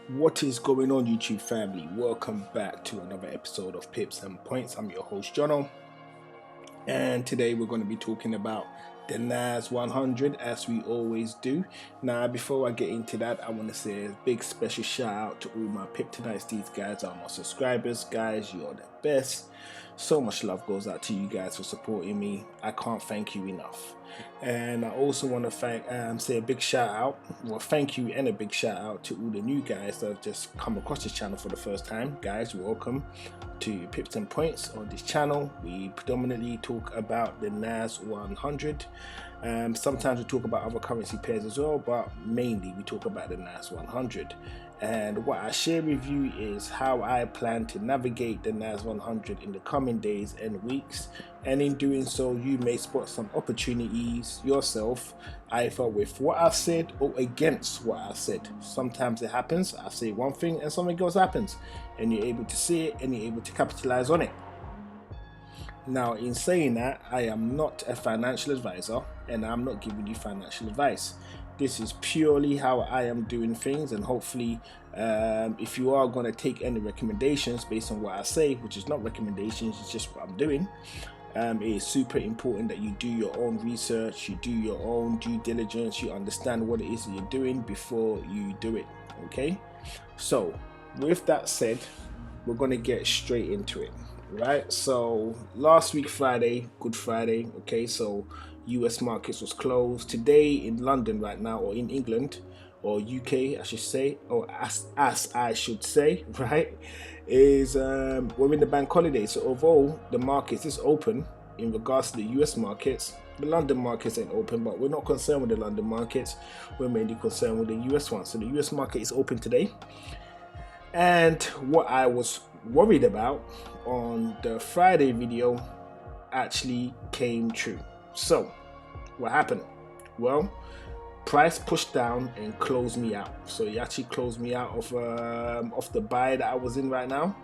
What is going on, YouTube family? Welcome back to another episode of Pips and Points. I'm your host, Jono, and today we're going to be talking about the NAS100 as we always do. Now, before I get into that, I want to say a big special shout out to all my Piptonites. These guys are my subscribers. Guys, you're the best. So much love goes out to you guys for supporting me. I can't thank you enough. And I also want to say a big shout out, well, thank you and a big shout out to all the new guys that have just come across this channel for the first time. Guys, welcome to Pips and Points. On this channel, we predominantly talk about the NAS100. Sometimes we talk about other currency pairs as well, but mainly we talk about the NAS100. And what I share with you is how I plan to navigate the NAS100 in the coming days and weeks. And in doing so, you may spot some opportunities yourself, either with what I've said or against what I've said. Sometimes it happens, I say one thing and something else happens, and you're able to see it and you're able to capitalize on it. Now, in saying that, I am not a financial advisor and I'm not giving you financial advice. This is purely how I am doing things, and hopefully if you are going to take any recommendations based on what I say, which is not recommendations, it's just what I'm doing, it is super important that you do your own research, you do your own due diligence, you understand what it is that you're doing before you do it. Okay, so with that said, we're going to get straight into it. Right, so last week Friday, Good Friday, okay, so US markets was closed. Today in London right now, or in England, or UK I should say, or as I should say, right, is we're in the bank holiday. So although the markets is open in regards to the US markets, the London markets ain't open, but we're not concerned with the London markets, we're mainly concerned with the US one. So the US market is open today, and what I was worried about on the Friday video actually came true. So what happened? Well, price pushed down and closed me out. So it actually closed me out of the buy that I was in right now.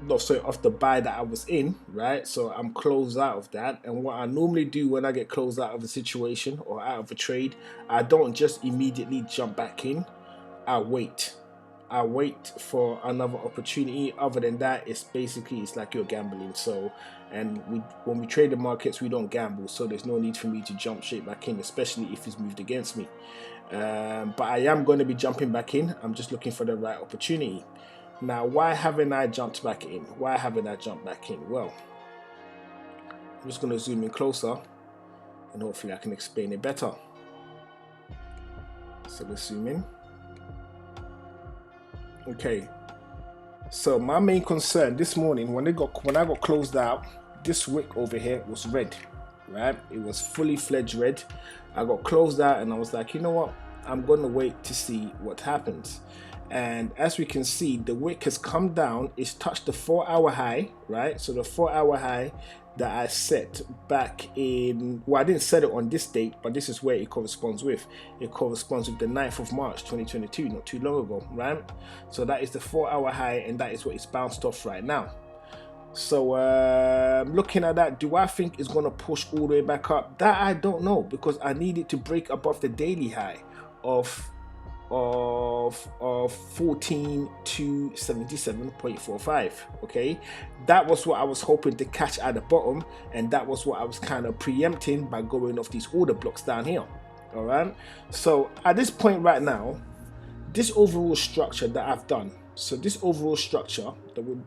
No, sorry, off the buy that I was in, right? So I'm closed out of that. And what I normally do when I get closed out of a situation or out of a trade, I don't just immediately jump back in. I wait for another opportunity. Other than that, it's like you're gambling. So, and when we trade the markets, we don't gamble, so there's no need for me to jump straight back in, especially if it's moved against me. But I am going to be jumping back in. I'm just looking for the right opportunity. Now, why haven't I jumped back in? Well, I'm just going to zoom in closer and hopefully I can explain it better. So let's zoom in. Okay, so my main concern this morning when I got closed out, this wick over here was red, right? It was fully fledged red. I got closed out and I was like, you know what, I'm gonna wait to see what happens. And as we can see, the wick has come down. It's touched the 4-hour high, right? So the 4-hour high that I set back in, well, I didn't set it on this date, but this is where it corresponds with. It corresponds with the 9th of March 2022, not too long ago, right? So that is the 4-hour high, and that is what it's bounced off right now. So looking at that, do I think it's going to push all the way back up? That I don't know, because I need it to break above the daily high of 14,277.45. okay, that was what I was hoping to catch at the bottom, and that was what I was kind of preempting by going off these order blocks down here. All right, so at this point right now, this overall structure that I've done, so this overall structure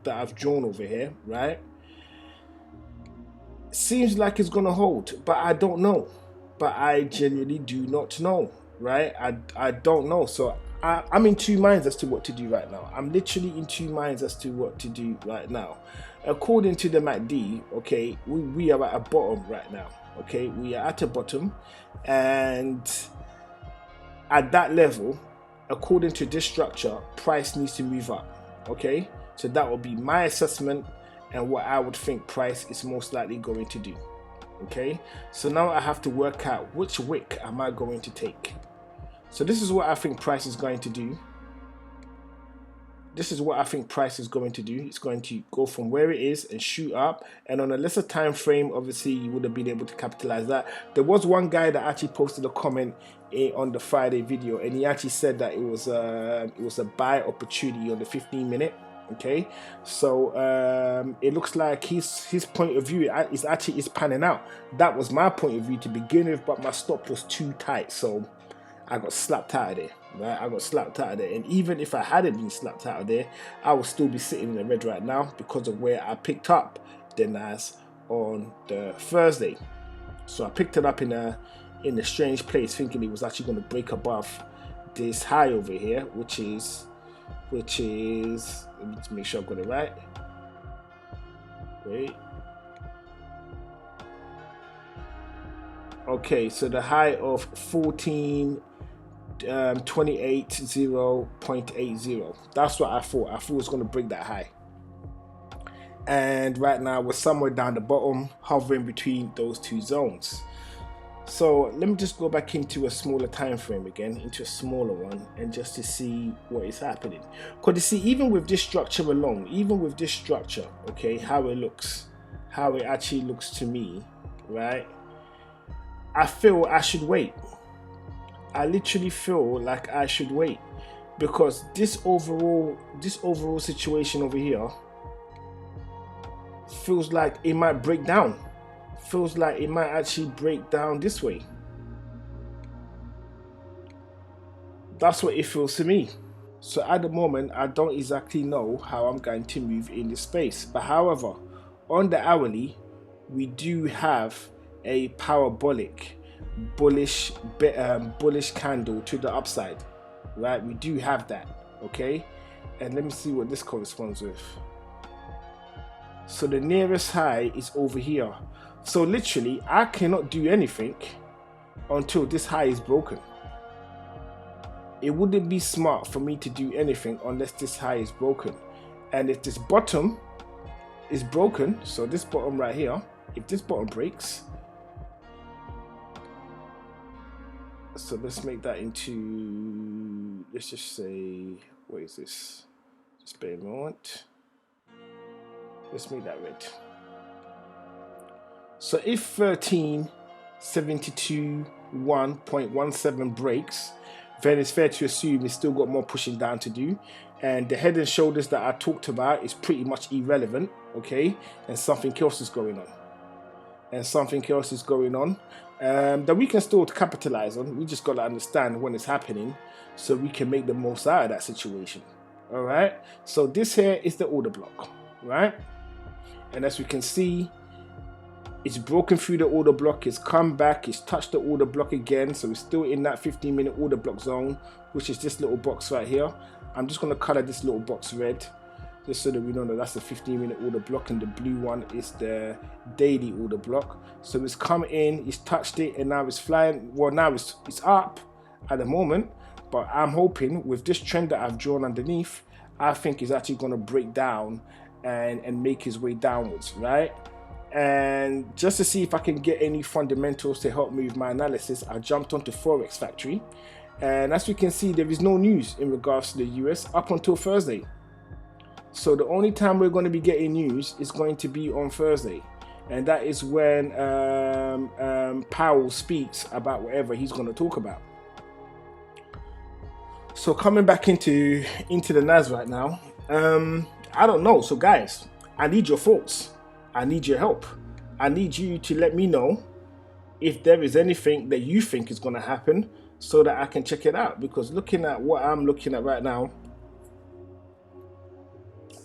that I've drawn over here, right, seems like it's gonna hold, but I don't know. But I genuinely do not know, right? I don't know. So I'm in two minds as to what to do right now. I'm literally in two minds as to what to do right now. According to the MACD, okay, we are at a bottom right now. Okay, we are at a bottom, and at that level, according to this structure, price needs to move up. Okay, so that will be my assessment and what I would think price is most likely going to do. Okay, so now I have to work out which wick am I going to take. So this is what I think price is going to do. this is what I think price is going to do. It's going to go from where it is and shoot up, and on a lesser time frame, obviously you would have been able to capitalize that. There was one guy that actually posted a comment on the Friday video, and he actually said that it was a buy opportunity on the 15-minute. Okay, so it looks like his point of view is panning out. That was my point of view to begin with, but my stop was too tight, so I got slapped out of there. Right, I got slapped out of there, and even if I hadn't been slapped out of there, I would still be sitting in the red right now because of where I picked up the NAS on the Thursday. So I picked it up in a strange place, thinking it was actually going to break above this high over here, which is let me just make sure I've got it right. Wait. Okay, so the high of 14,280.80. That's what I thought. I thought it was going to break that high. And right now we're somewhere down the bottom, hovering between those two zones. So let me just go back into a smaller time frame again, into a smaller one, and just to see what is happening. Because you see, even with this structure alone, okay, how it actually looks to me, right? I feel I should wait. I literally feel like I should wait, because this overall situation over here feels like it might break down. Feels like it might actually break down this way. That's what it feels to me. So at the moment, I don't exactly know how I'm going to move in this space. But however, on the hourly, we do have a parabolic bullish candle to the upside, right? We do have that, okay? And let me see what this corresponds with. So the nearest high is over here. So literally, I cannot do anything until this high is broken. It wouldn't be smart for me to do anything unless this high is broken. And if this bottom is broken, so this bottom right here, if this bottom breaks, so let's make that into, let's just say, what is this? Just bear a moment. Let's make that red. So if 1372.117 breaks, then it's fair to assume it's still got more pushing down to do. And the head and shoulders that I talked about is pretty much irrelevant, okay? And something else is going on. That we can still capitalize on. We just got to understand when it's happening so we can make the most out of that situation. All right? So this here is the order block, right? And as we can see, it's broken through the order block, it's come back, it's touched the order block again, so it's still in that 15-minute order block zone, which is this little box right here. I'm just going to color this little box red, just so that we know that that's the 15-minute order block, and the blue one is the daily order block. So it's come in, it's touched it, and now it's flying. Well, now it's up at the moment, but I'm hoping with this trend that I've drawn underneath, I think it's actually going to break down and make his way downwards, right? And just to see if I can get any fundamentals to help move my analysis, I jumped onto Forex Factory, and as you can see, there is no news in regards to the US up until Thursday. So the only time we're going to be getting news is going to be on Thursday, and that is when Powell speaks about whatever he's going to talk about. So coming back into the NAS right now, I don't know. So guys, I need your thoughts. I need your help. I need you to let me know if there is anything that you think is going to happen so that I can check it out. Because looking at what I'm looking at right now,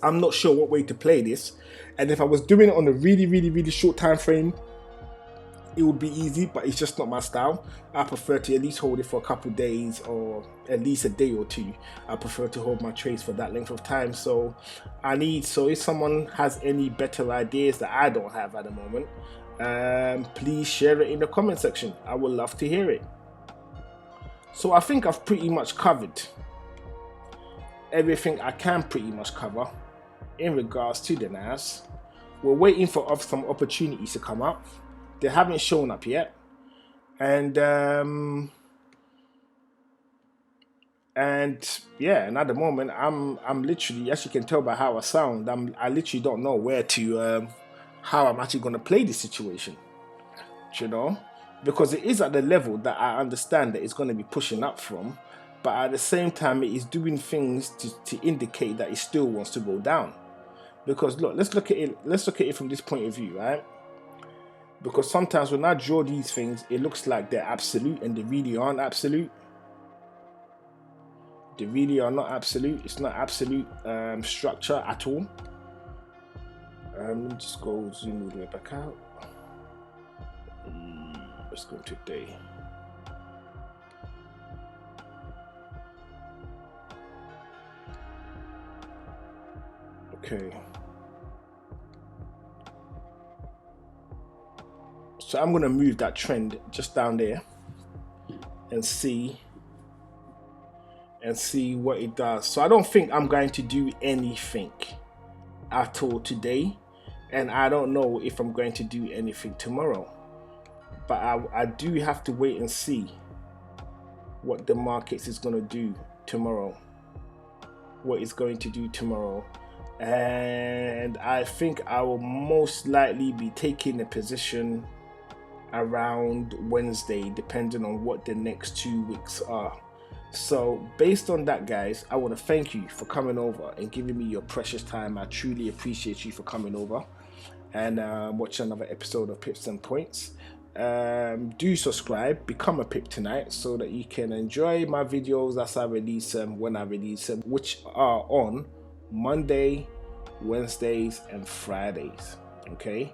I'm not sure what way to play this. And if I was doing it on a really short time frame, it would be easy, but it's just not my style. I prefer to at least hold it for a couple of days, or at least a day or two. I prefer to hold my trades for that length of time. So if someone has any better ideas that I don't have at the moment, please share it in the comment section. I would love to hear it. So I think I've pretty much covered everything I can pretty much cover in regards to the NAS. We're waiting for some opportunities to come up. They haven't shown up yet, and And yeah, and at the moment I'm literally, as you can tell by how I sound, I literally don't know where to how I'm actually going to play this situation, you know, because it is at the level that I understand that it's going to be pushing up from, but at the same time it is doing things to indicate that it still wants to go down. Because look, let's look at it from this point of view, right? Because sometimes when I draw these things, it looks like they're absolute and they really aren't absolute. They really are not absolute. It's not absolute structure at all. Let me just go zoom all the way back out. Let's go to day. Okay. So I'm going to move that trend just down there and see what it does. So I don't think I'm going to do anything at all today, and I don't know if I'm going to do anything tomorrow, but I do have to wait and see what the markets is going to do tomorrow, and I think I will most likely be taking a position around Wednesday, depending on what the next 2 weeks are. So based on that, guys, I want to thank you for coming over and giving me your precious time. I truly appreciate you for coming over and watching another episode of Pips and Points. Do subscribe, become a pip tonight, so that you can enjoy my videos as I release them, when I release them, which are on Monday, Wednesdays and Fridays. Okay,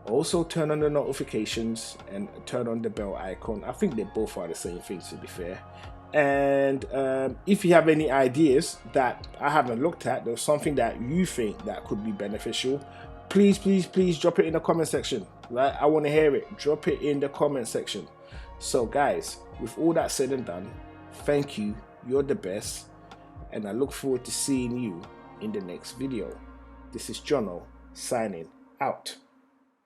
also turn on the notifications and turn on the bell icon. I think they both are the same thing, to be fair. And if you have any ideas that I haven't looked at, there's something that you think that could be beneficial, please drop it in the comment section, right? I want to hear it. Drop it in the comment section. So guys, with all that said and done, thank you, you're the best, and I look forward to seeing you in the next video. This is Jono signing out.